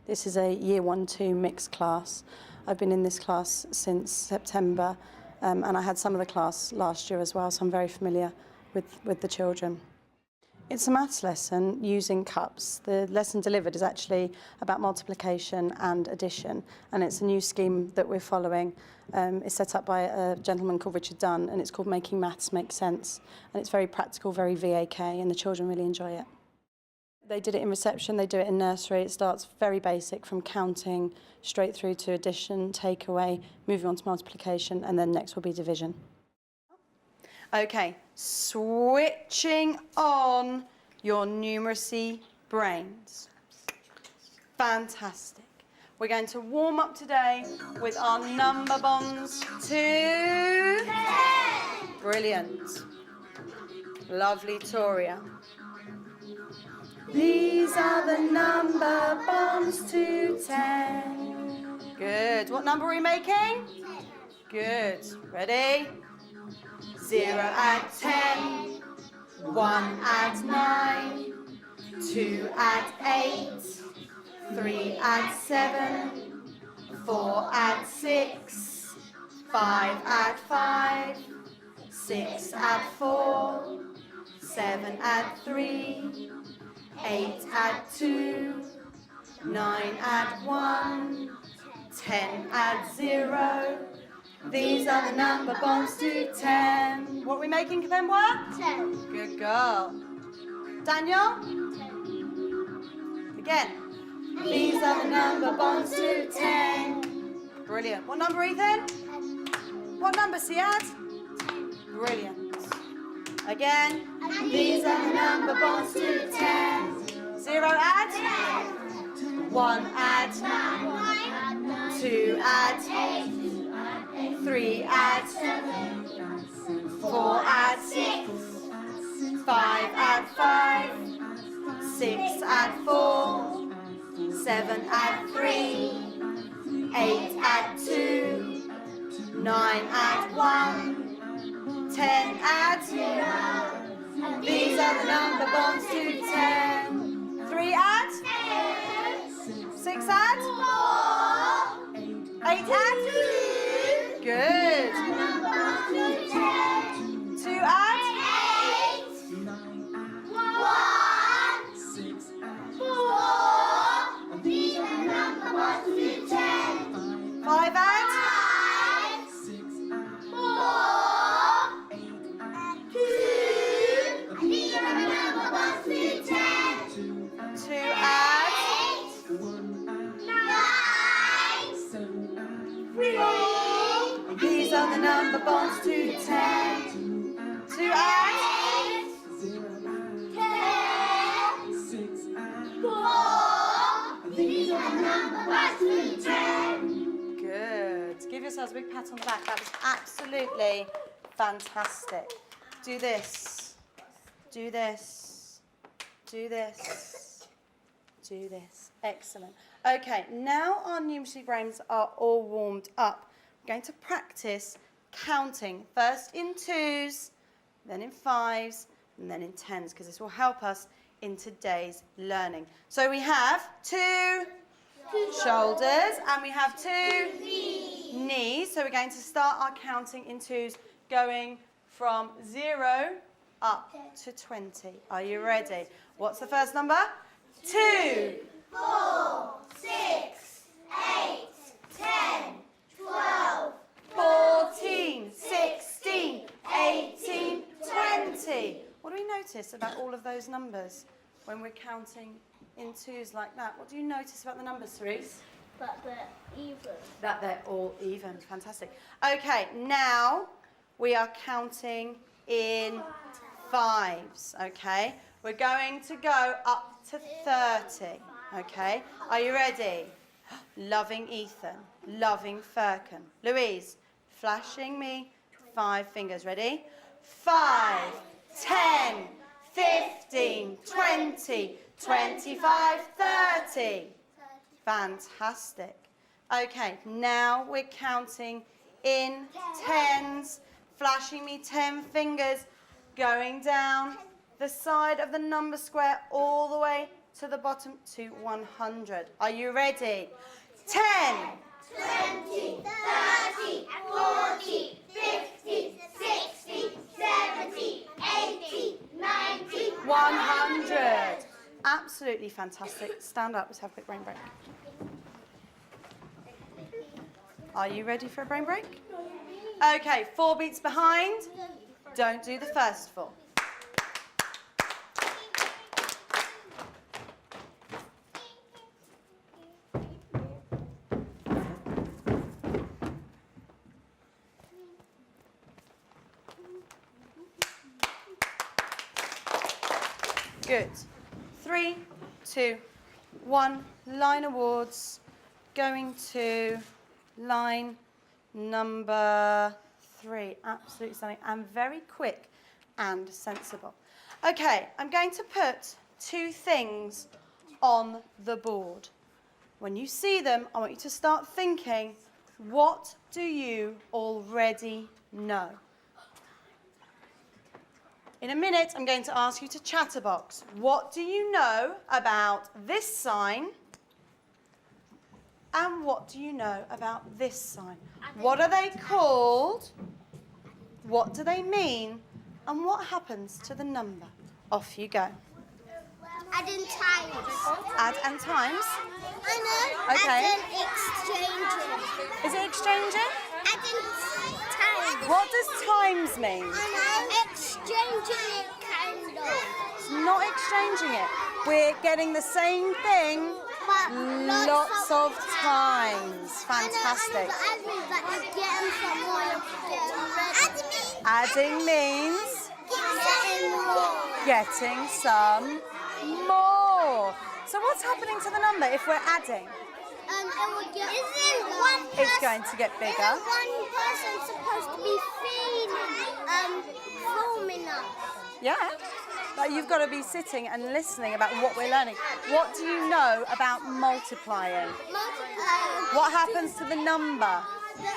This is a Year 1-2 mixed class. I've been in this class since September, and I had some of the class last year as well, so I'm very familiar with the children. It's a maths lesson using cups. The lesson delivered is actually about multiplication and addition, and it's a new scheme that we're following. It's set up by a gentleman called Richard Dunn, and it's called Making Maths Make Sense. And it's very practical, very VAK, and the children really enjoy it. They did it in reception, they do it in nursery. It starts very basic, from counting straight through to addition, takeaway, moving on to multiplication, and then next will be division. Okay, switching on your numeracy brains. Fantastic. We're going to warm up today with our number bonds to 10. Brilliant. Lovely, Toria. These are the number bonds to 10. Good. What number are we making? 10. Good. Ready? 0 at 10, 1 at 9, 2 at 8, 3 at 7, 4 at 6, 5 at 5, 6 at 4, 7 at 3, 8 at 2, 9 at 1, 10 at 0. These are the number bonds to 10. What are we making them work? 10. Good girl. Daniel? 10. Again. These are the number bonds to 10. Brilliant. What number, Ethan? 10. What number, Siad? 10. Brilliant. Again. These are the number bonds to 10. 0 at? 10. 1 at? 9. 2 at? 8. 3 at? 4 at? 6. 5 at 5. 6 at 4. 7 at 3. 8 at 2. 9 at 1. 10 at 0. These are the number bonds to 10. 3 at? 6 at? 8 at? Good. 2 at? 8. 1. 6. 4. These are the number bonds to 10. 5 at? 5. 6. 4. 2. These are the number bonds to 10. 2 at? 3. These are the number bonds to 10. 2 at? 10. 6 at 4. These are the number bonds to 10. Good. Give yourselves a big pat on the back. That was absolutely fantastic. Do this. Do this. Do this. Do this. Excellent. Okay, now our numeracy brains are all warmed up. We're going to practice counting, first in 2s, then in 5s, and then in 10s, because this will help us in today's learning. So we have 2 shoulders, and we have 2 knees. So we're going to start our counting in 2s, going from 0 up to 20. Are you ready? What's the first number? 2. 4, 6, 8, 10, 12, 14, 16, 18, 20. What do we notice about all of those numbers when we're counting in 2s like that? What do you notice about the numbers, Cerise? That they're even. That they're all even. Fantastic. Okay, now we are counting in 5s, okay? We're going to go up to 30. Okay, are you ready? Loving Ethan, loving Firkin. Louise, flashing me 5 fingers. Ready? 5, 10, 15, 20, 25, 30. Fantastic. Okay, now we're counting in 10s, flashing me 10 fingers, going down the side of the number square all the way to the bottom to 100. Are you ready? 10, 20, 30, 40, 50, 60, 70, 80, 90, 100. Absolutely fantastic. Stand up. Let's have a quick brain break. Are you ready for a brain break? Okay, 4 beats behind. Don't do the first 4. Good. 3, 2, 1. Line awards. Going to line number 3. Absolutely stunning and very quick and sensible. Okay, I'm going to put 2 things on the board. When you see them, I want you to start thinking, what do you already know? In a minute, I'm going to ask you to chatterbox. What do you know about this sign? And what do you know about this sign? What are they called? What do they mean? And what happens to the number? Off you go. Add and times. Add and times? I know. Okay. Add and exchanging. Is it exchanging? Add and times. What does times mean? I know. Exchanging it, kind of. It's not exchanging it. We're getting the same thing But lots of times. Fantastic. I know, but adding that you get them from one of them. Adding means Getting more. getting some more. So what's happening to the number if we're adding? It will get bigger. It's going to get bigger. One person's supposed to be forming us. Yeah. But you've got to be sitting and listening about what we're learning. What do you know about multiplying? What happens to the number?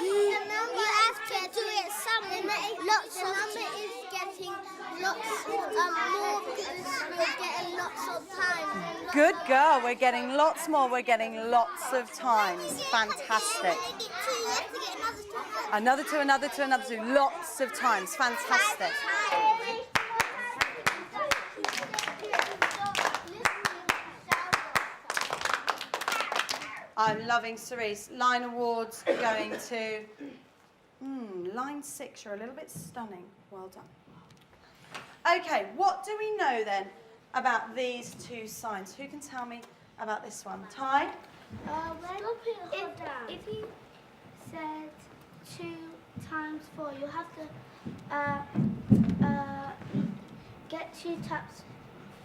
You have to do it something. Lots of number is getting lots more because we're getting lots of time. Good girl. We're getting lots more. We're getting lots of times. Fantastic. Another 2, another 2, another 2. Lots of times. Fantastic. I'm loving Cerise. Line awards going to line 6. You're a little bit stunning. Well done. Okay, what do we know then about these 2 signs? Who can tell me about this one? Ty? If you said 2 times 4, you have to get 2 taps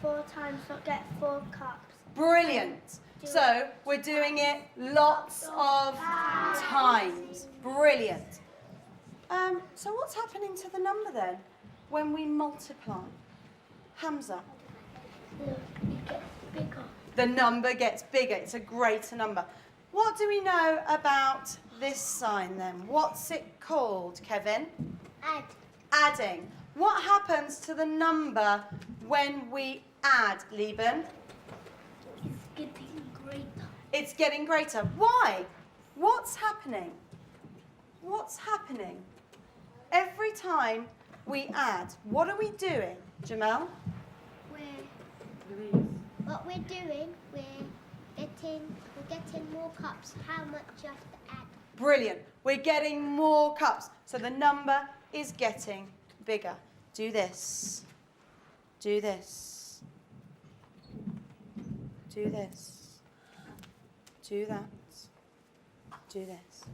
4 times, not get 4 cups. Brilliant. So we're doing it lots of times. Brilliant. So what's happening to the number then when we multiply? Hamza? It gets bigger. The number gets bigger. It's a greater number. What do we know about this sign then? What's it called, Kevin? Add. Adding. What happens to the number when we add, Lieben? It's getting greater. It's getting greater. Why? What's happening? What's happening? Every time we add, what are we doing, Jamel? What we're doing, we're getting more cups. How much you have to add? Brilliant. We're getting more cups. So the number is getting bigger. Do this. Do this. Do this. Do that. Do this.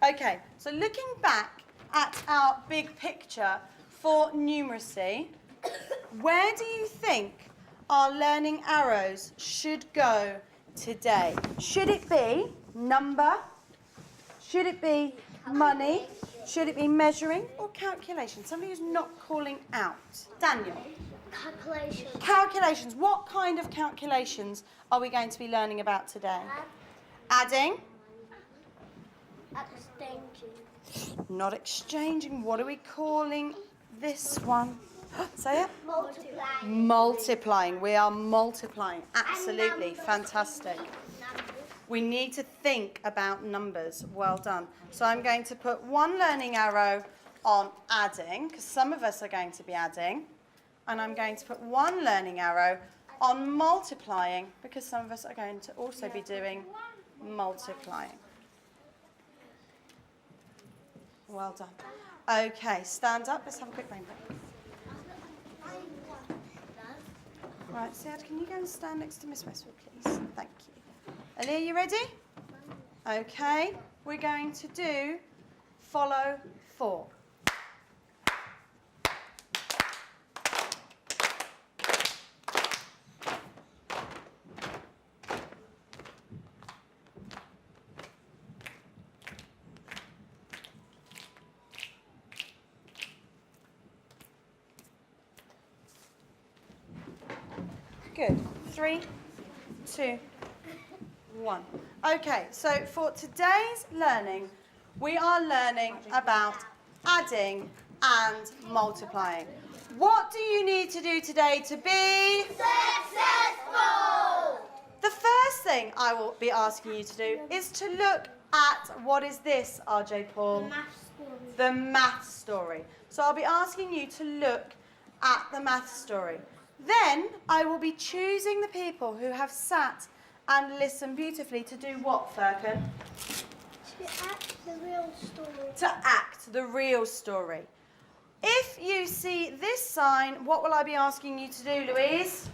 Okay, so looking back at our big picture for numeracy, where do you think our learning arrows should go today? Should it be number? Should it be money? Should it be measuring or calculation? Somebody who's not calling out. Daniel. Calculation. Calculations. What kind of calculations are we going to be learning about today? Adding. Exchanging. Not exchanging. What are we calling this one? Say it. Multiplying. Multiplying. We are multiplying. Absolutely. Fantastic. We need to think about numbers. Well done. So I'm going to put one learning arrow on adding, because some of us are going to be adding. And I'm going to put one learning arrow on multiplying, because some of us are going to also be doing multiplying. Well done. Okay, stand up. Let's have a quick rainbow. Right, Siad, can you go and stand next to Miss Westwood, please? Thank you. Ali, are you ready? Okay, we're going to do follow 4. Good. 3, 2, 1. Okay, so for today's learning, we are learning about adding and multiplying. What do you need to do today to be Successful! The first thing I will be asking you to do is to look at, what is this, RJ Paul? The math story. So I'll be asking you to look at the math story. Then I will be choosing the people who have sat and listened beautifully to do what, Firkin? To act the real story. To act the real story. If you see this sign, what will I be asking you to do, Louise?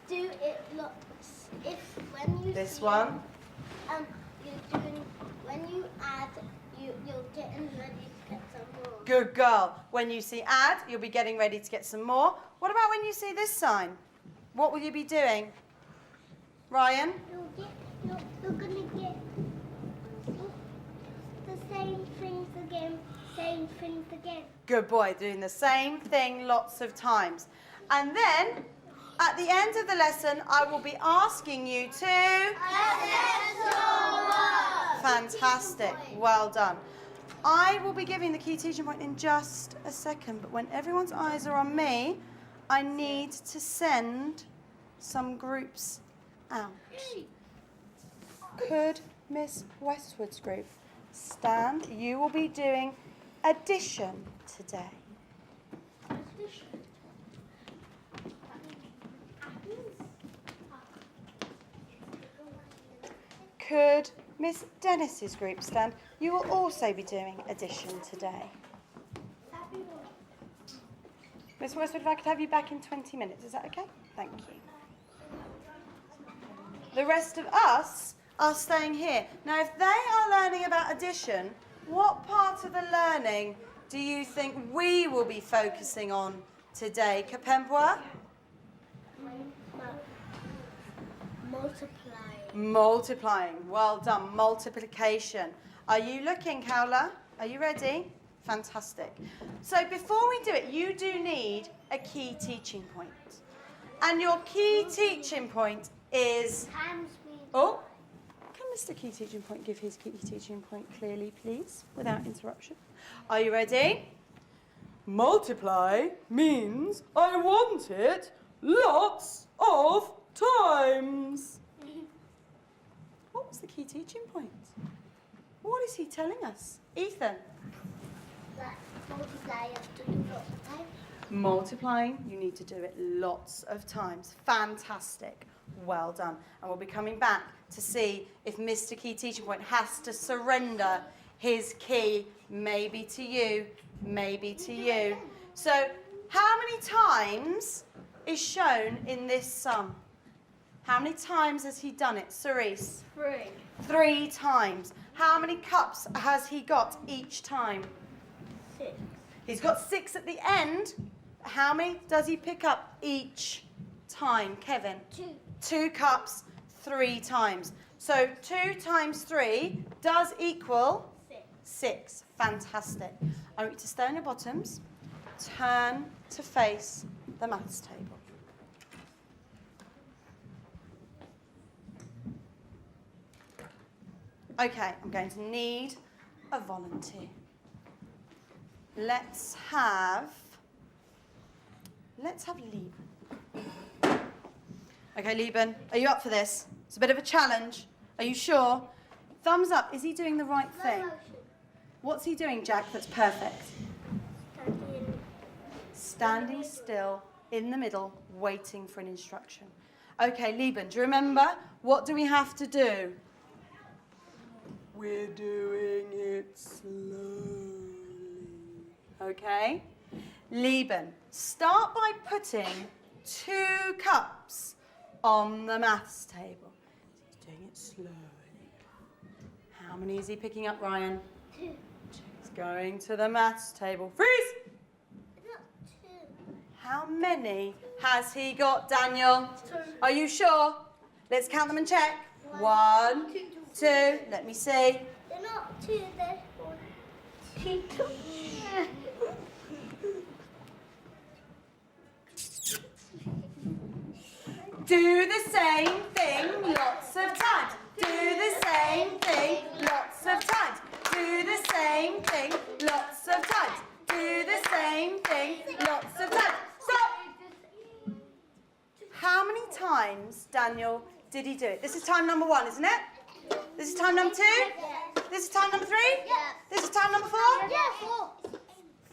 Do it lots. If when you This see one. you're doing when you add, you're getting ready to get some more. Good girl. When you see add, you'll be getting ready to get some more. What about when you see this sign? What will you be doing? Ryan? You're gonna get the same things again. Same things again. Good boy, doing the same thing lots of times. And then, at the end of the lesson, I will be asking you to... Fantastic. Well done. I will be giving the key teaching point in just a second, but when everyone's eyes are on me, I need to send some groups out. Could Miss Westwood's group stand? You will be doing addition today. Could Miss Dennis's group stand? You will also be doing addition today. Miss Westwood, if I could have you back in 20 minutes, is that okay? Thank you. The rest of us are staying here. Now, if they are learning about addition, what part of the learning do you think we will be focusing on today, Kapembwa? Multiplying. Multiplying. Well done. Multiplication. Are you looking, Kaula? Are you ready? Fantastic. So before we do it, you do need a key teaching point. And your key teaching point is... Oh, can Mr. Key Teaching Point give his key teaching point clearly, please, without interruption? Are you ready? Multiply means I want it lots of times. What was the key teaching point? What is he telling us? Ethan? That multiply, you have to do lots of times. Multiplying, you need to do it lots of times. Fantastic. Well done. And we'll be coming back to see if Mr. Key Teaching Point has to surrender his key, maybe to you, maybe to you. So, how many times is shown in this sum? How many times has he done it, Cerise? 3. 3 times. How many cups has he got each time? 6. He's got 6 at the end. How many does he pick up each time, Kevin? 2. 2 cups, 3 times. So 2 times 3 does equal 6. Fantastic. I want you to stay on your bottoms. Turn to face the maths table. Okay, I'm going to need a volunteer. Let's have let's have Lieben. Okay, Lieben, are you up for this? It's a bit of a challenge. Are you sure? Thumbs up. Is he doing the right thing? What's he doing, Jack, that's perfect? Standing still in the middle, waiting for an instruction. Okay, Lieben, do you remember? What do we have to do? We're doing it slowly. Okay? Lieben, start by putting 2 cups on the maths table. He's doing it slowly. How many is he picking up, Ryan? 2. He's going to the maths table. Freeze! Not 2. How many has he got, Daniel? 2. Are you sure? Let's count them and check. 1, 2. Let me see. They're not 2, they're 1. Do the same thing lots of times. Do the same thing lots of times. Do the same thing lots of times. Do the same thing lots of times. Stop! How many times, Daniel, did he do it? This is time number 1, isn't it? This is time number 2? This is time number 3? This is time number 4? Yeah,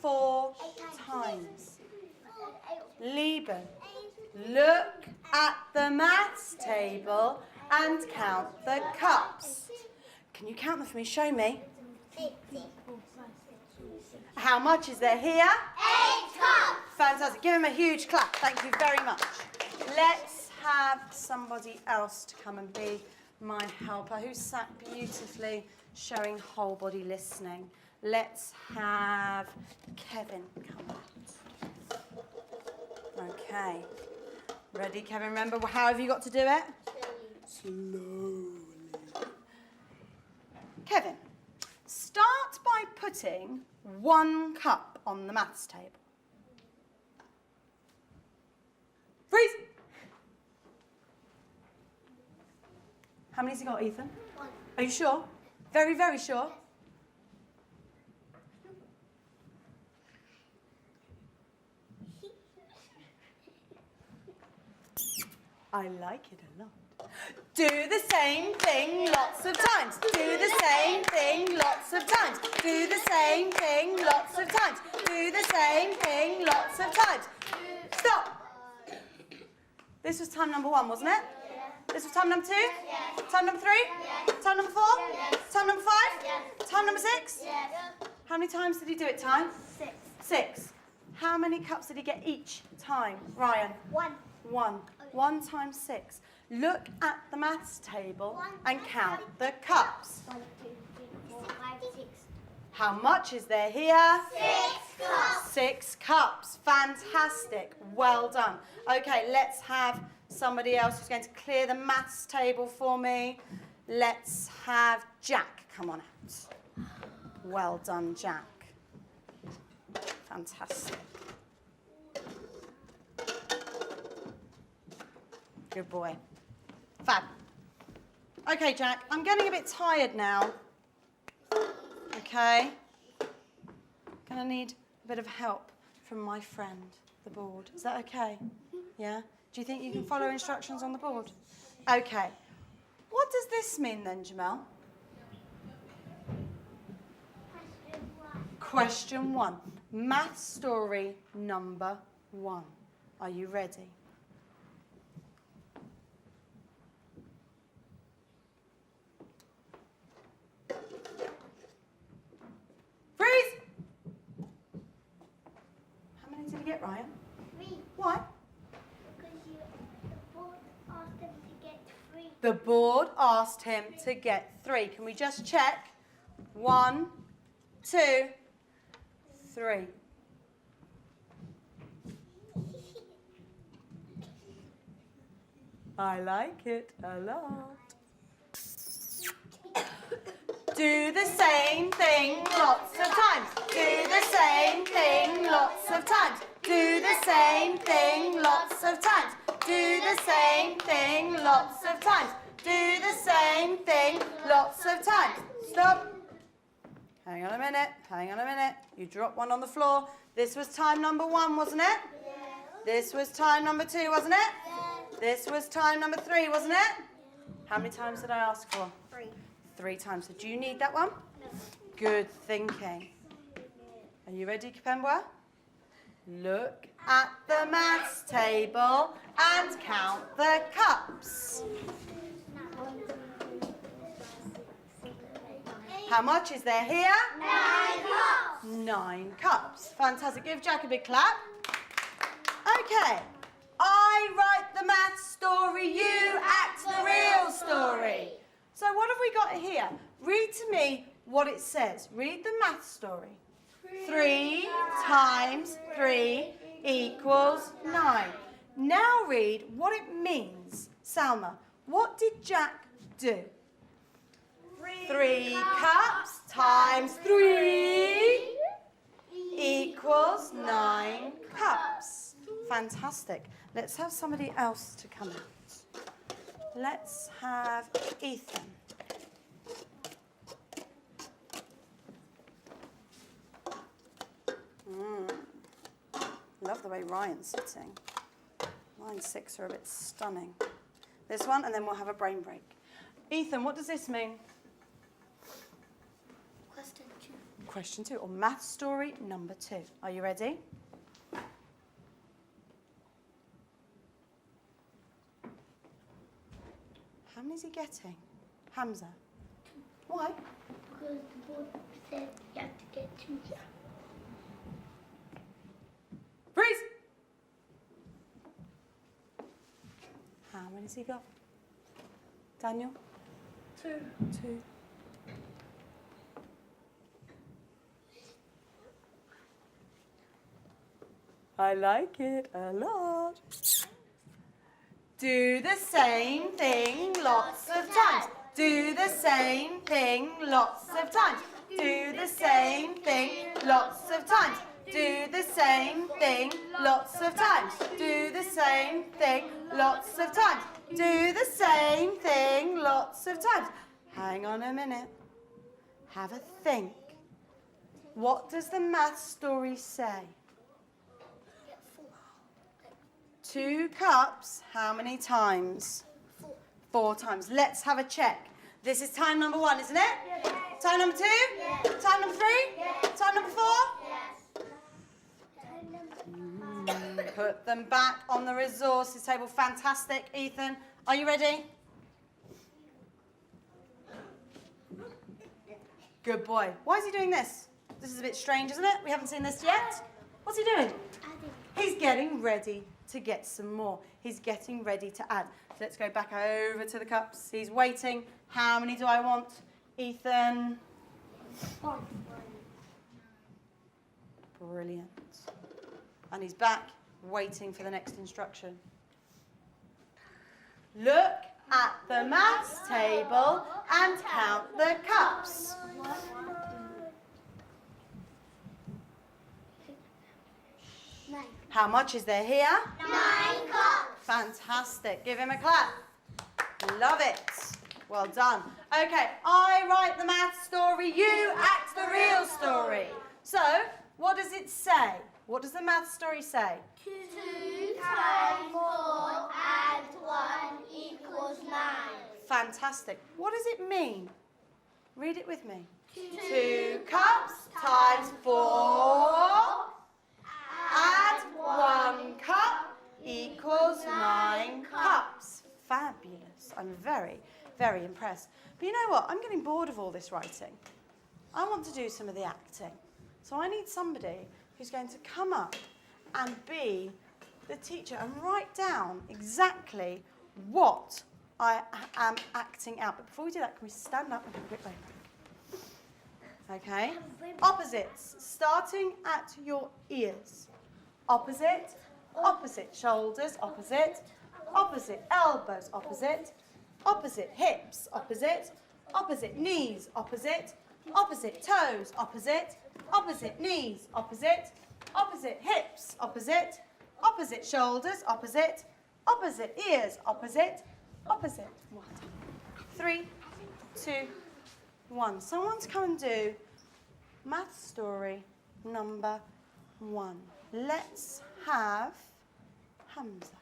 4. 4 times. Lieben, look at the maths table and count the cups. Can you count them for me? Show me. 8. How much is there here? 8 cups. Fantastic. Give him a huge clap. Thank you very much. Let's have somebody else to come and be my helper who sat beautifully showing whole body listening. Let's have Kevin come out. Okay. Ready, Kevin? Remember, how have you got to do it? Slowly. Kevin, start by putting 1 cup on the maths table. Freeze! How many has he got, Ethan? 1. Are you sure? Very, very sure? I like it a lot. Do the same thing lots of times. Do the same thing lots of times. Do the same thing lots of times. Do the same thing lots of times. Stop. This was time number 1, wasn't it? This was time number 2? Time number 3? Time number 4? Time number 5? Time number 6? How many times did he do it, time? 6. 6. How many cups did he get each time, Ryan? 1. 1. 1 times 6. Look at the maths table and count the cups. 1, 2, 3, 4, 5, 6. How much is there here? 6 cups. 6 cups. Fantastic. Well done. Okay, let's have somebody else who's going to clear the maths table for me. Let's have Jack come on out. Well done, Jack. Fantastic. Good boy. Fab. Okay, Jack, I'm getting a bit tired now. Okay? Gonna need a bit of help from my friend, the board. Is that okay? Yeah? Do you think you can follow instructions on the board? Okay. What does this mean then, Jamel? Question 1. Math story number 1. Are you ready? Freeze! How many did you get, Ryan? 3. Why? Because the board asked them to get 3. The board asked him to get 3. Can we just check? 1, 2, 3. I like it a lot. Do the same thing lots of times. Do the same thing lots of times. Do the same thing lots of times. Do the same thing lots of times. Do the same thing lots of times. Stop. Hang on a minute. Hang on a minute. You dropped one on the floor. This was time number 1, wasn't it? This was time number 2, wasn't it? This was time number 3, wasn't it? How many times did I ask for? 3. 3 times. So do you need that one? No. Good thinking. Are you ready, Kipembwa? Look at the maths table and count the cups. How much is there here? 9 cups. 9 cups. Fantastic. Give Jack a big clap. Okay. I write the maths story, you act the real story. So what have we got here? Read to me what it says. Read the maths story. 3 times 3 equals 9. Now read what it means. Salma, what did Jack do? 3 cups times 3 equals 9 cups. Fantastic. Let's have somebody else to come out. Let's have Ethan. Love the way Ryan's sitting. Line 6 are a bit stunning. This one, and then we'll have a brain break. Ethan, what does this mean? Question 2. Question 2, or math story number 2. Are you ready? How many is he getting? Hamza. Why? Because the board said you have to get 2. Freeze! How many has he got? Daniel? 2. 2. I like it a lot. Do the same thing lots of times. Do the same thing lots of times. Do the same thing lots of times. Do the same thing lots of times. Do the same thing lots of times. Do the same thing lots of times. Hang on a minute. Have a think. What does the math story say? 2 cups, how many times? 4. 4 times. Let's have a check. This is time number 1, isn't it? Yes. Time number 2? Yes. Time number 3? Yes. Time number 4? Yes. Put them back on the resources table. Fantastic. Ethan, are you ready? Good boy. Why is he doing this? This is a bit strange, isn't it? We haven't seen this yet. What's he doing? He's getting ready to get some more. He's getting ready to add. So let's go back over to the cups. He's waiting. How many do I want? Ethan? 1. Brilliant. And he's back, waiting for the next instruction. Look at the maths table and count the cups. 9. How much is there here? 9 cups. Fantastic. Give him a clap. Love it. Well done. Okay, I write the math story, you act the real story. So, what does it say? What does the math story say? 2 times 4 and 1 equals 9. Fantastic. What does it mean? Read it with me. 2 cups times 4 add 1 cup equals 9 cups. Fabulous. I'm very, very impressed. But you know what? I'm getting bored of all this writing. I want to do some of the acting. So I need somebody who's going to come up and be the teacher and write down exactly what I am acting out. But before we do that, can we stand up and have a quick break? Okay. Opposites, starting at your ears. Opposite, opposite shoulders, opposite, opposite elbows, opposite, opposite hips, opposite, opposite knees, opposite, opposite toes, opposite, opposite knees, opposite, opposite hips, opposite, opposite shoulders, opposite, opposite ears, opposite, opposite. 1, 3, 2, 1. Someone's come and do math story number 1. Let's have Hamza.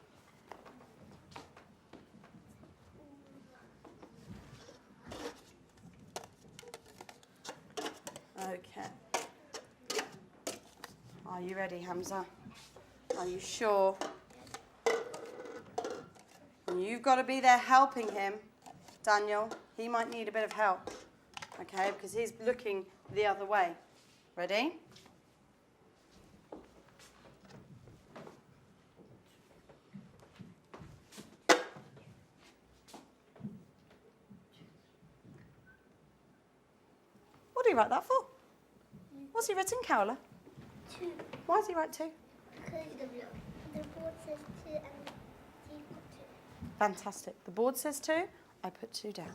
Okay. Are you ready, Hamza? Are you sure? And you've got to be there helping him, Daniel. He might need a bit of help, okay, because he's looking the other way. Ready? What did he write that for? What's he written, Carola? 2. Why does he write 2? Because the board says 2 and you put 2. Fantastic. The board says 2. I put 2 down.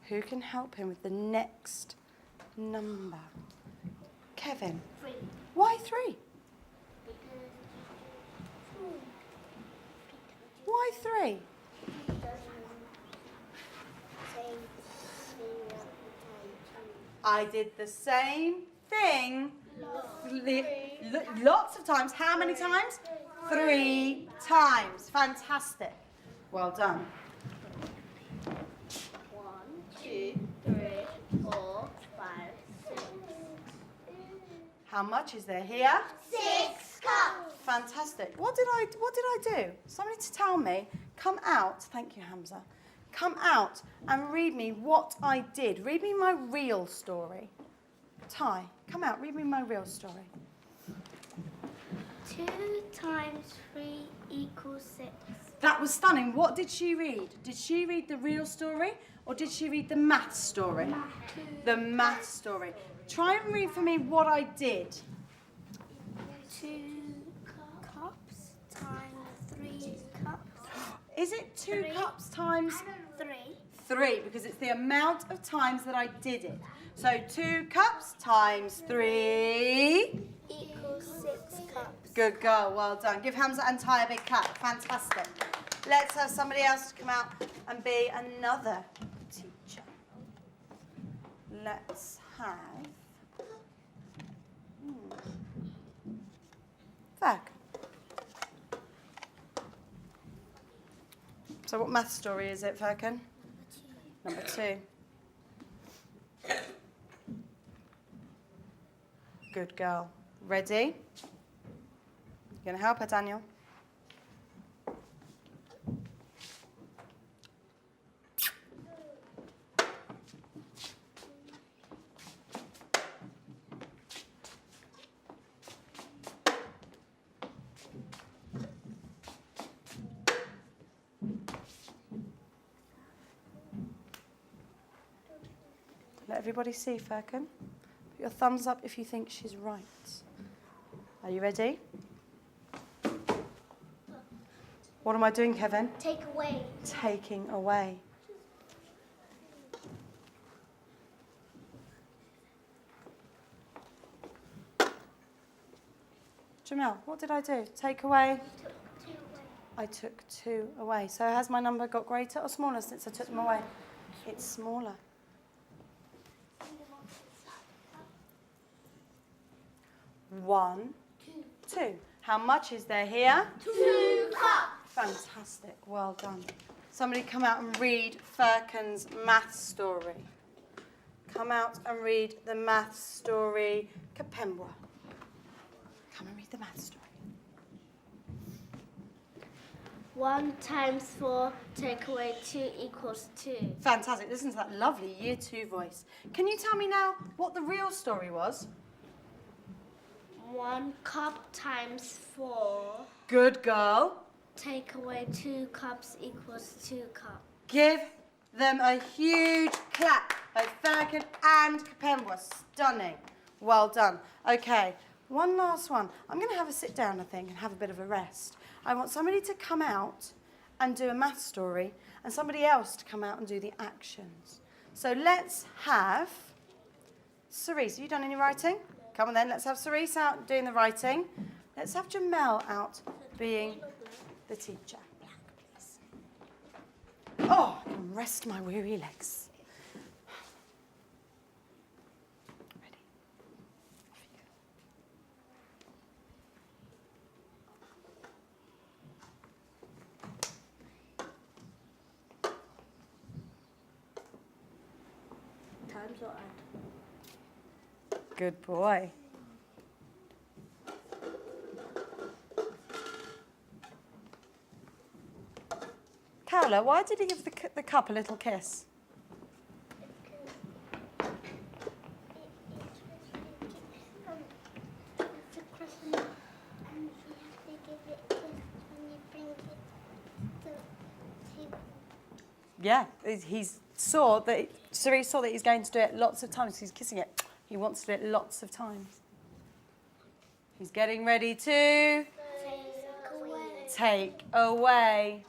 Who can help him with the next number? Kevin. 3. Why 3? Why 3? I did the same thing lots of times. How many times? 3 times. Fantastic. Well done. 1, 2, 3, 4, 5, 6. How much is there here? 6 cups. Fantastic. What did I do? Somebody to tell me. Come out. Thank you, Hamza. Come out and read me what I did. Read me my real story. Ty, come out. Read me my real story. 2 times 3 equals 6. That was stunning. What did she read? Did she read the real story or did she read the math story? The math story. Try and read for me what I did. 2 cups times 3 cups. Is it 2 cups times 3. 3? Because it's the amount of times that I did it. So 2 cups times 3 Equals 6 cups. Good girl, well done. Give Hamza and Ty a big clap. Fantastic. Let's have somebody else to come out and be another teacher. Let's have Fag. So what math story is it, Furkan? Number 2. Good girl. Ready? You gonna help her, Daniel? Let everybody see, Furkan. Put your thumbs up if you think she's right. Are you ready? What am I doing, Kevin? Take away. Taking away. Jamel, what did I do? Take away? I took 2 away. So has my number got greater or smaller since I took them away? It's smaller. 1, 2. How much is there here? 2 cups. Fantastic. Well done. Somebody come out and read Furkan's math story. Come out and read the math story, Kapembwa. Come and read the math story. 1 times 4 take away 2 equals 2. Fantastic. Listen to that lovely Year 2 voice. Can you tell me now what the real story was? 1 cup times 4 Good girl. take away 2 cups equals 2 cups. Give them a huge clap. Both Furkan and Kapembwa. Stunning. Well done. Okay, one last one. I'm going to have a sit down, I think, and have a bit of a rest. I want somebody to come out and do a math story and somebody else to come out and do the actions. So let's have Cerise. Have you done any writing? Come on then, let's have Cerise out doing the writing. Let's have Jamel out being the teacher. Black, please. Oh, I can rest my weary legs. Ready? Off you Times or add? Good boy. Towler, why did he give the cup a little kiss? It's a Christmas, and you have to give it a kiss when you bring it to the table. Yeah, Cerise saw that he's going to do it lots of times. He's kissing it. He wants to do it lots of times. He's getting ready to take away.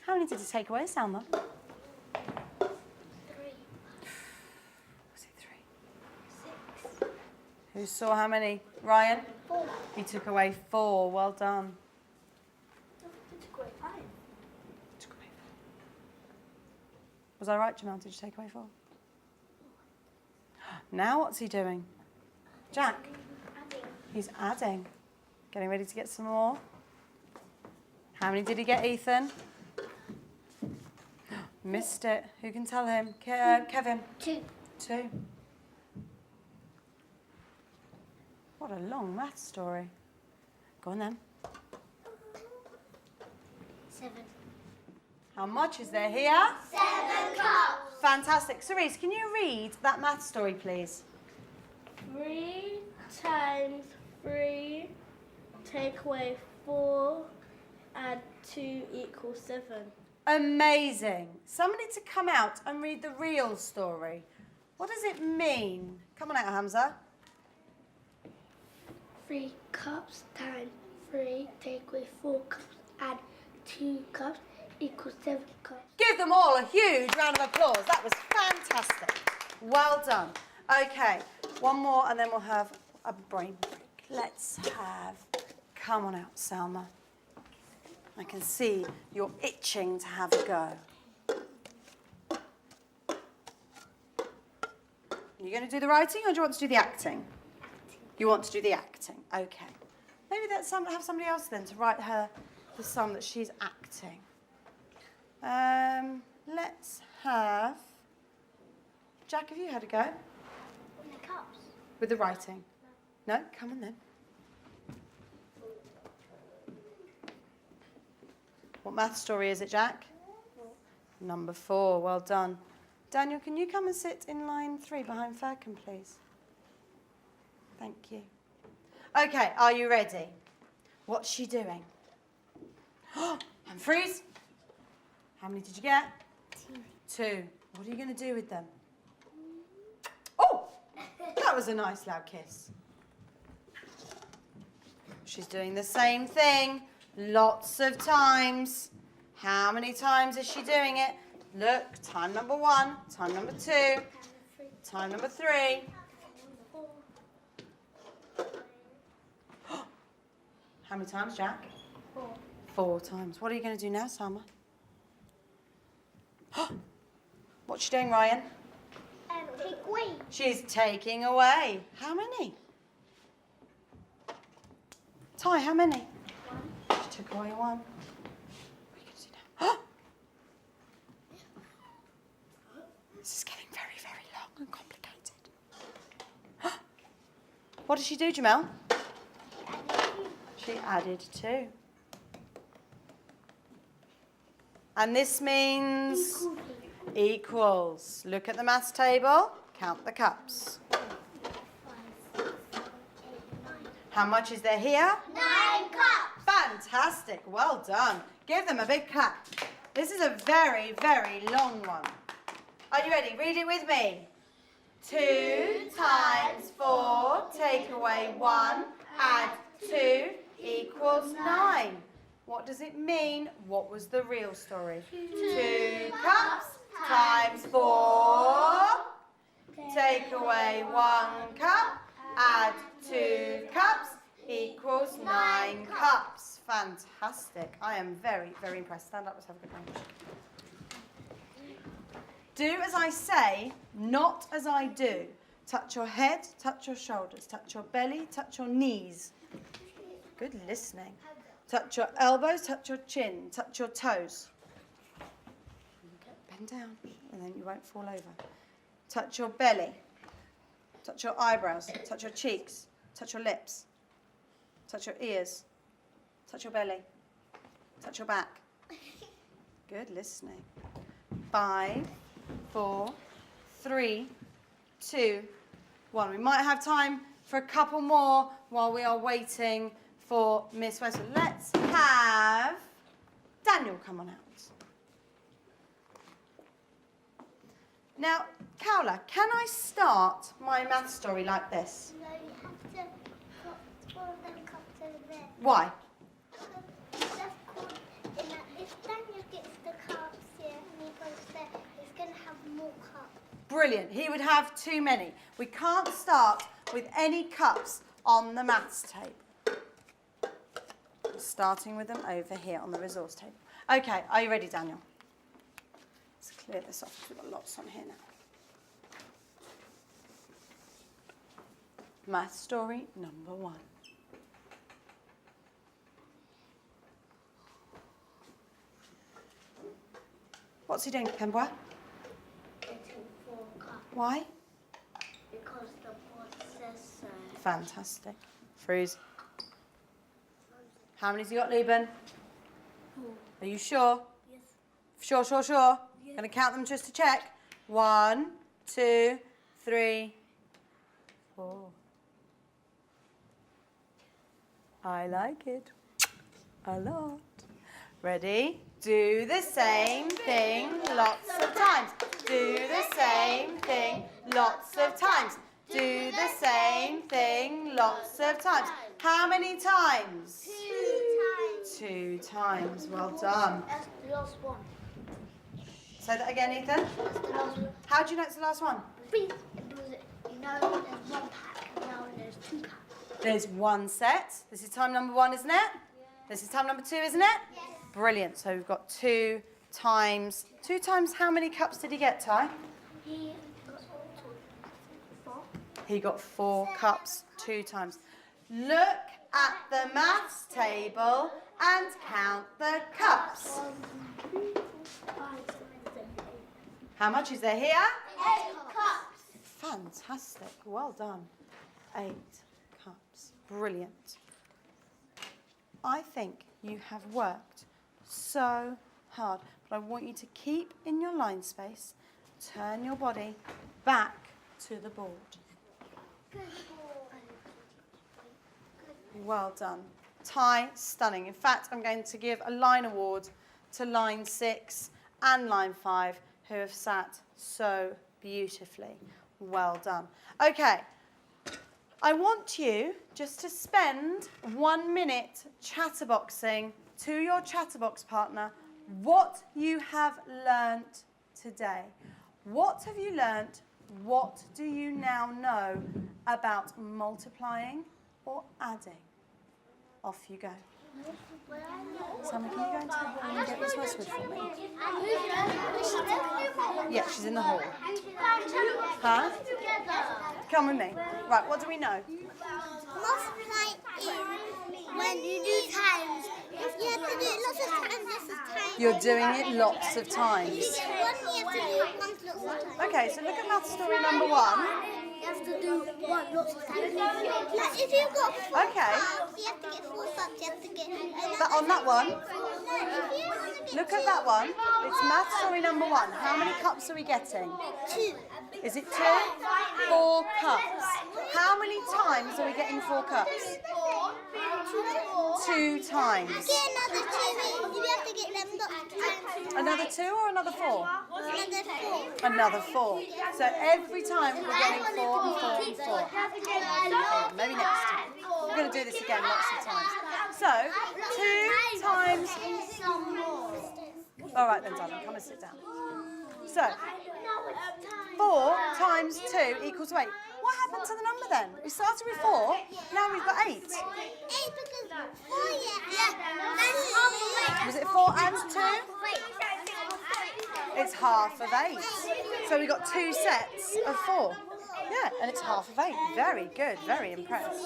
How many did he take away, Salma? 3. Was it 3? 6. Who saw how many? Ryan? 4. He took away 4. Well done. It's quite fine. Took away 4. Was I right, Jamal? Did you take away 4? Now what's he doing? Jack? He's adding. Getting ready to get some more. How many did he get, Ethan? Missed it. Who can tell him? Kevin? 2. 2. What a long math story. Go on then. 7. How much is there here? 7 cups. Fantastic. Cerise, can you read that math story, please? 3 times 3, take away 4, add 2 equals 7. Amazing. Somebody to come out and read the real story. What does it mean? Come on out, Hamza. 3 cups times 3, take away 4 cups, add 2 cups equals 7 cups. Give them all a huge round of applause. That was fantastic. Well done. Okay, one more and then we'll have a brain break. Let's have, come on out, Salma. I can see you're itching to have a go. You're going to do the writing or do you want to do the acting? You want to do the acting, okay. Maybe have somebody else then to write her the song that she's acting. Let's have, Jack, have you had a go? The cups. With the writing? No? Come on then. What math story is it, Jack? 4. Number 4, well done. Daniel, can you come and sit in line 3 behind Firkin, please? Thank you. Okay, are you ready? What's she doing? And freeze. How many did you get? 2. What are you going to do with them? Oh, that was a nice loud kiss. She's doing the same thing lots of times. How many times is she doing it? Look, time number 1, time number 2, time number 3. How many times, Jack? 4. 4 times. What are you going to do now, Salma? What's she doing, Ryan? Take away. She's taking away. How many? Ty, how many? 1. She took away 1. What are you going to do now? This is getting very, very long and complicated. What did she do, Jamel? She added 2. And this means equals. Look at the maths table. Count the cups. 5, 6, 7, 8, 9. How much is there here? 9 cups. Fantastic. Well done. Give them a big clap. This is a very, very long one. Are you ready? Read it with me. 2 times 4, take away 1, add 2 equals 9. What does it mean? What was the real story? 2 cups times 4, take away 1 cup, add 2 cups Fantastic. I am very, very impressed. Stand up, let's have a good lunch. Do as I say, not as I do. Touch your head, touch your shoulders, touch your belly, touch your knees. Good listening. Touch your elbows, touch your chin, touch your toes. Bend down, and then you won't fall over. Touch your belly, touch your eyebrows, touch your cheeks, touch your lips, touch your ears, touch your belly, touch your back. Good listening. 5, 4, 3, 2, 1. We might have time for a couple more while we are waiting for Miss Westwood. Let's have Daniel come on out. Now, Cowler, can I start my math story like this? No, you have to put all of them cups over there. Why? That's called, if Daniel gets the cups here and he goes there, he's going to have more cups. Brilliant. He would have too many. We can't start with any cups on the maths table. Starting with them over here on the resource table. Okay, are you ready, Daniel? Let's clear this off because we've got lots on here now. Math story number 1. What's he doing, Pembrose? Getting 4 cups. Why? Because the board says so. Fantastic. Freeze. How many's he got, Lieben? 4. Are you sure? Yes. Sure. Yes. Going to count them just to check. 1, 2, 3, 4. I like it a lot. Ready? Do the same thing lots of times. Do the same thing lots of times. Do the same thing lots of times. How many times? 2 times. Well done. That's the last one. Say that again, Ethan. That's the last one. How do you know it's the last one? Because, you know, there's 1 pack and now there's 2 packs. There's 1 set. This is time number 1, isn't it? Yeah. This is time number 2, isn't it? Yes. Brilliant. So we've got 2 times. 2 times how many cups did he get, Ty? He got 4. He got 4 cups 2 times. Look at the maths table and count the cups. 1, 2, 3, 4, 5, 6, 7, 8. How much is there here? 8 cups. Fantastic. Well done. 8 cups. Brilliant. I think you have worked so hard, but I want you to keep in your line space, turn your body back to the board. Good boy. Well done. Ty, stunning. In fact, I'm going to give a line award to line 6 and line 5 who have sat so beautifully. Well done. Okay, I want you just to spend 1 minute chatterboxing to your chatterbox partner what you have learnt today. What have you learnt? What do you now know about multiplying or adding? Off you go. Simon, can you go into the hall and get Miss Westwood for me? Yeah, she's in the hall. Huh? Come with me. Right, what do we know? Multiply is when you do times. You have to do it lots of times. This is times. You're doing it lots of times. You have to do it lots of times. Okay, so look at math story number 1. You have to do lots of times. Like if you've got 4 Okay. cups, you have to get 4 cups. You have to get But on that one, look look at that one. It's math story number 1. How many cups are we getting? 2. Is it 2? 4 cups. How many times are we getting 4 cups? 2 times. Get another 2. You have to get them lots of times. Another 2 or another 4? Another 4. Another 4. So every time we're getting 4 and 4 and 4. Maybe next time. We're going to do this again lots of times. So 2 times. All right then, darling, come and sit down. So 4 times 2 equals 8. What happened to the number then? We started with 4, now we've got 8. 8 because 4, yeah. That's half of 8. Was it 4 and 2? It's half of 8. So we got 2 sets of 4. Yeah, and it's half of 8. Very good, very impressed.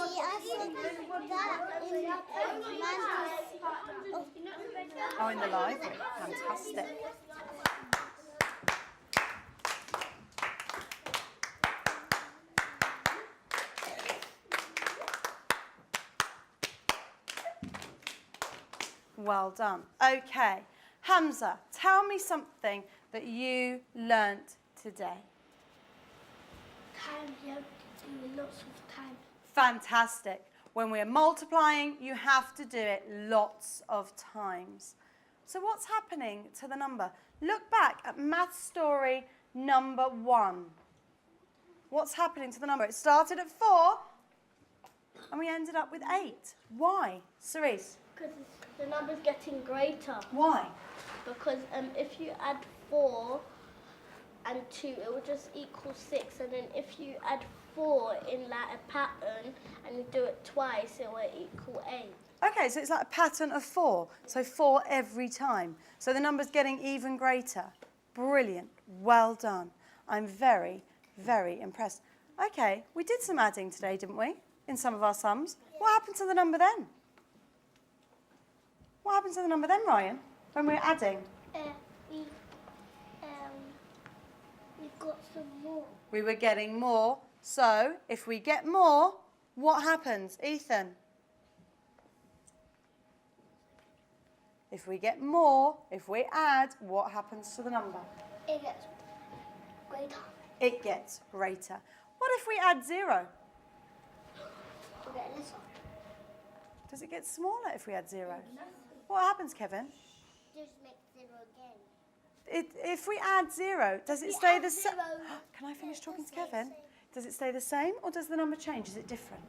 Oh, in the library. Fantastic. Well done. Okay. Hamza, tell me something that you learnt today. Times, you have to do lots of times. Fantastic. When we're multiplying, you have to do it lots of times. So what's happening to the number? Look back at math story number 1. What's happening to the number? It started at 4 and we ended up with 8. Why? Cerise? Because the number's getting greater. Why? Because if you add 4 and 2, it will just equal 6. And then if you add 4 in like a pattern and you do it twice, it will equal 8. Okay, so it's like a pattern of 4. So 4 every time. So the number's getting even greater. Brilliant. Well done. I'm very, very impressed. Okay, we did some adding today, didn't we? In some of our sums. What happened to the number then? What happened to the number then, Ryan, when we were adding? We got some more. We were getting more. So if we get more, what happens, Ethan? If we get more, if we add, what happens to the number? It gets greater. It gets greater. What if we add 0? We get lesser. Does it get smaller if we add 0? What happens, Kevin? Just make 0 again. If we add 0, does it stay the same? Can I finish talking to Kevin? Does it stay the same or does the number change? Is it different?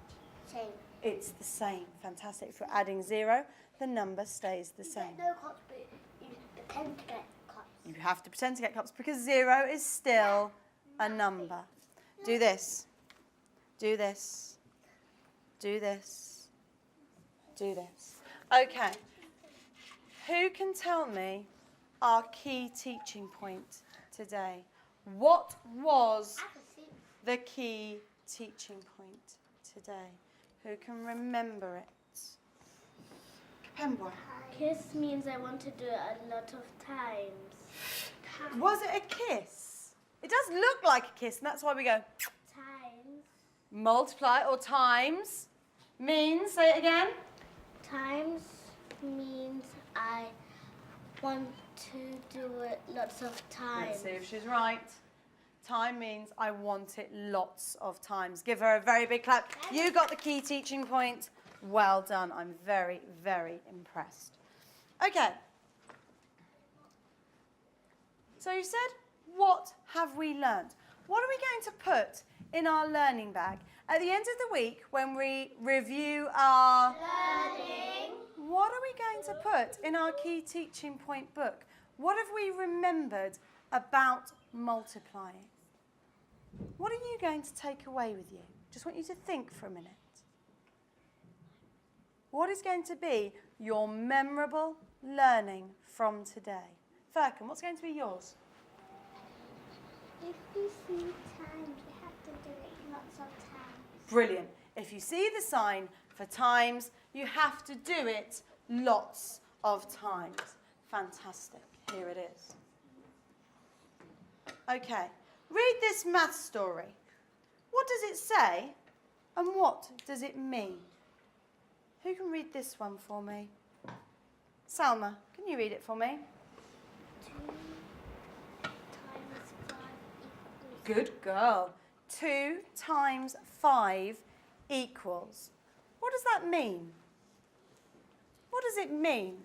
Same. It's the same. Fantastic. If we're adding 0, the number stays the same. No cups, but you pretend to get cups. You have to pretend to get cups because 0 is still a number. Do this. Do this. Do this. Do this. Okay. Who can tell me our key teaching point today? What was the key teaching point today? Who can remember it? Pemba. Kiss means I want to do it a lot of times. Was it a kiss? It does look like a kiss, and that's why we go Times. multiply or times. Means, say it again. Times means I want to do it lots of times. Let's see if she's right. Time means I want it lots of times. Give her a very big clap. You got the key teaching point. Well done. I'm very, very impressed. Okay. So you said, what have we learned? What are we going to put in our learning bag? At the end of the week, when we review our learning, what are we going to put in our key teaching point book? What have we remembered about multiplying? What are you going to take away with you? Just want you to think for a minute. What is going to be your memorable learning from today? Firkin, what's going to be yours? If you see times, you have to do it lots of times. Brilliant. If you see the sign for times, you have to do it lots of times. Fantastic. Here it is. Okay. Read this math story. What does it say and what does it mean? Who can read this one for me? Salma, can you read it for me? 2 times 5 equals. Good girl. 2 times 5 equals. What does that mean? What does it mean?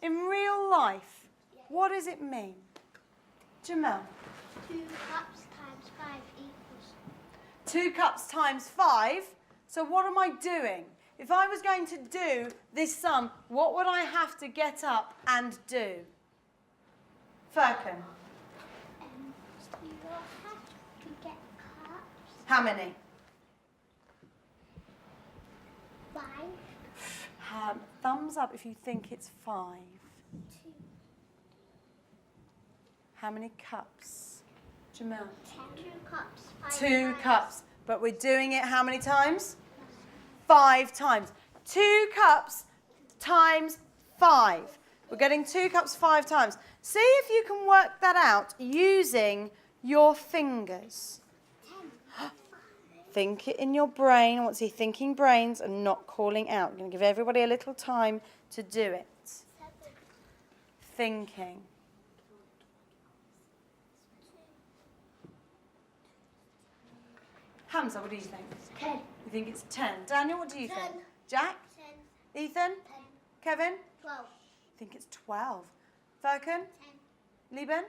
In real life, what does it mean? Jamel. 2 cups times 5 equals. 2 cups times 5. So what am I doing? If I was going to do this sum, what would I have to get up and do? Firkin. You will have to get cups How many? 5. Thumbs up if you think it's 5. 2. How many cups? Jamel? 2 cups. 2 cups. But we're doing it how many times? 5 times. 2 cups times 5. We're getting 2 cups 5 times. See if you can work that out using your fingers. Think it in your brain. I want to see thinking brains and not calling out. I'm going to give everybody a little time to do it. Thinking. Hamza, what do you think? 10. You think it's 10. Daniel, what do you 10. think? Jack? 10. Ethan? 10. Kevin? 12. I think it's 12. Furkan? 10. Lieben?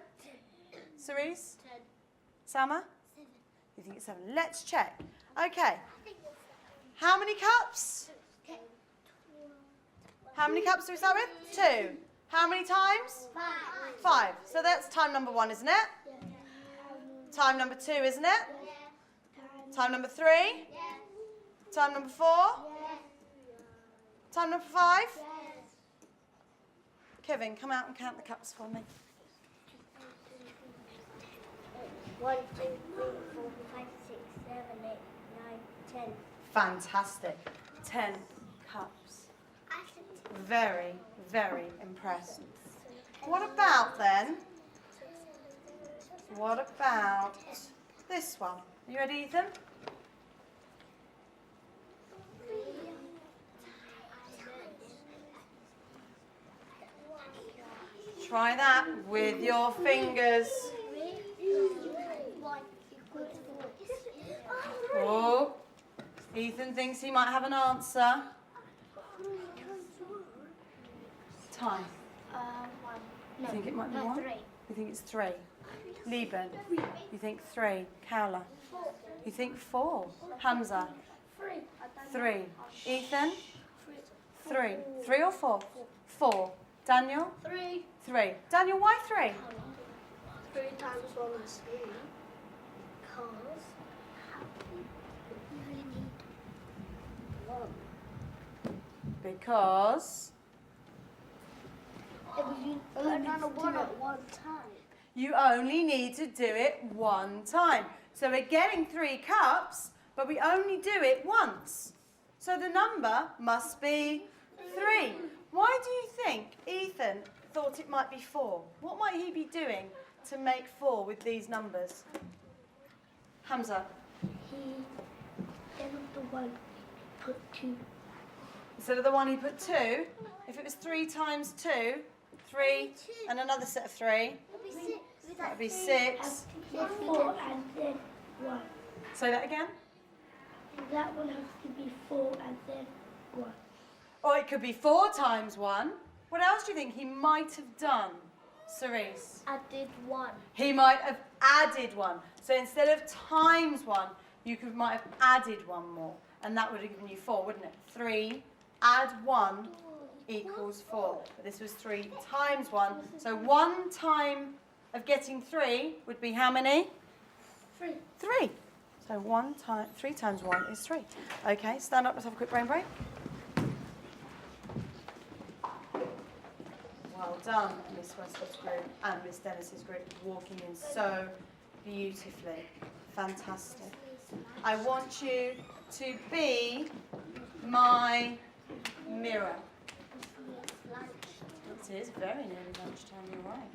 Cerise? 10. Sama? 7. You think it's 7. Let's check. Okay. How many cups? 10. How many cups do we start with? 2. How many times? 5. 5. So that's time number 1, isn't it? Time number 2, isn't it? Time number 3? Time number 4? Time number 5? Kevin, come out and count the cups for me. 1, 2, 3, 4, 5, 6, 7, 8, 9, 10. Fantastic. 10 cups. Very, very impressed. What about then? What about this one? You ready, Ethan? Try that with your fingers. Oh, Ethan thinks he might have an answer. Time. 1. You think it might be 1? 3. You think it's 3. Lieben, you think 3. Kaula, you think 4. Hamza, 3. Ethan, 3. 3 or 4? 4. Daniel, 3. 3. Daniel, why 3? 3 times 1 is 3. Because you only need to do it 1 time. So we're getting 3 cups, but we only do it once. So the number must be 3. Why do you think Ethan thought it might be 4? What might he be doing to make 4 with these numbers? Hamza? Instead of the 1, put 2. Instead of the 1, he put 2. If it was 3 times 2, 3 and another set of 3, that would be 6. 4 and then 1. Say that again. That one has to be 4 and then 1. Or it could be 4 times 1. What else do you think he might have done, Cerise? I did 1. He might have added 1. So instead of times 1, you might have added 1 more. And that would have given you 4, wouldn't it? 3 add 1 equals 4. But this was 3 times 1. So 1 time of getting 3 would be how many? 3. 3. So 3 times 1 is 3. Okay, stand up, let's have a quick brain break. Well done, Miss Westwood's group and Miss Dennis's group, walking in so beautifully. Fantastic. I want you to be my mirror. It is very nearly lunchtime, you're right.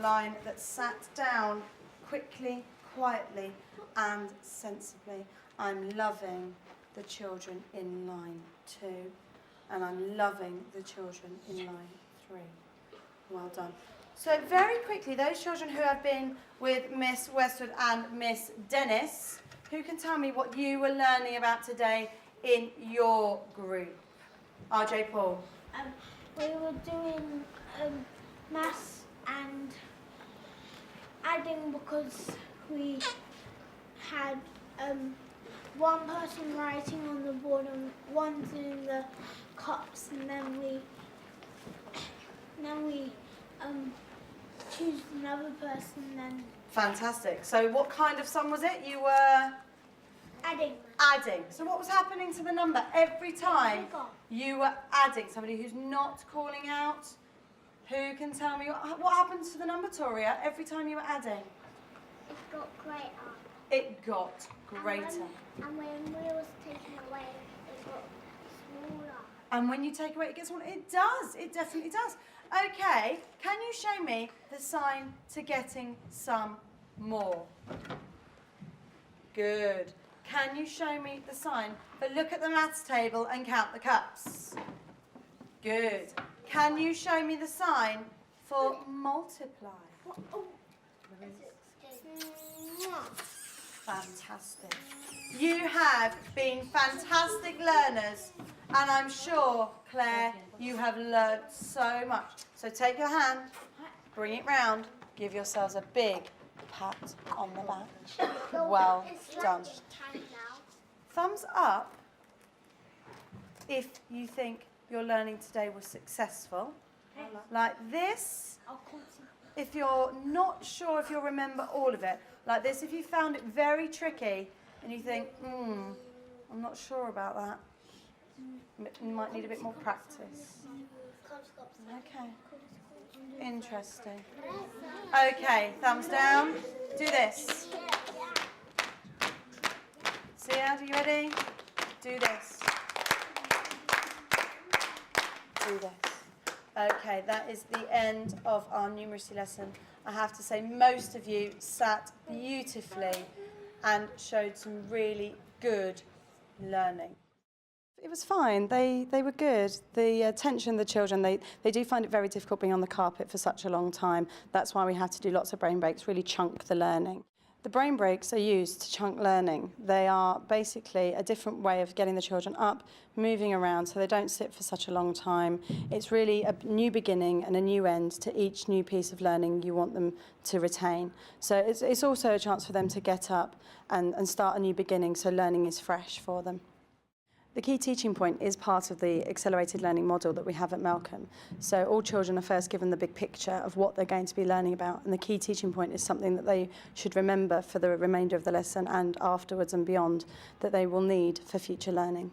line that sat down quickly, quietly and sensibly. I'm loving the children in line 2 and I'm loving the children in line 3. Well done. So very quickly, those children who have been with Miss Westwood and Miss Dennis, who can tell me what you were learning about today in your group? RJ Paul. We were doing maths and adding because we had one person writing on the board and one doing the cups, and then we choose another person. Then Fantastic. So what kind of sum was it? You were adding. adding. So what was happening to the number every time you were adding? Somebody who's not calling out. Who can tell me what happens to the number, Toria, every time you were adding? It got greater. It got greater. And when we was taken away, it got smaller. And when you take away, it gets smaller. It does. It definitely does. Okay, can you show me the sign to getting some more? Good. Can you show me the sign for look at the maths table and count the cups? Good. Can you show me the sign for multiply? Fantastic. You have been fantastic learners, and I'm sure, Claire, you have learned so much. So take your hand, bring it round, give yourselves a big pat on the back. Well done. Thumbs up if you think your learning today was successful. Like this, if you're not sure if you'll remember all of it. Like this, if you found it very tricky and you think, I'm not sure about that. You might need a bit more practice. Okay. Interesting. Okay, thumbs down. Do this. Sia, are you ready? Do this. Do this. Okay, that is the end of our numeracy lesson. I have to say most of you sat beautifully and showed some really good learning. It was fine. They were good. The attention of the children, they do find it very difficult being on the carpet for such a long time. That's why we have to do lots of brain breaks, really chunk the learning. The brain breaks are used to chunk learning. They are basically a different way of getting the children up, moving around so they don't sit for such a long time. It's really a new beginning and a new end to each new piece of learning you want them to retain. So it's also a chance for them to get up and start a new beginning so learning is fresh for them. The key teaching point is part of the accelerated learning model that we have at Melcombe. So all children are first given the big picture of what they're going to be learning about, and the key teaching point is something that they should remember for the remainder of the lesson and afterwards and beyond that they will need for future learning.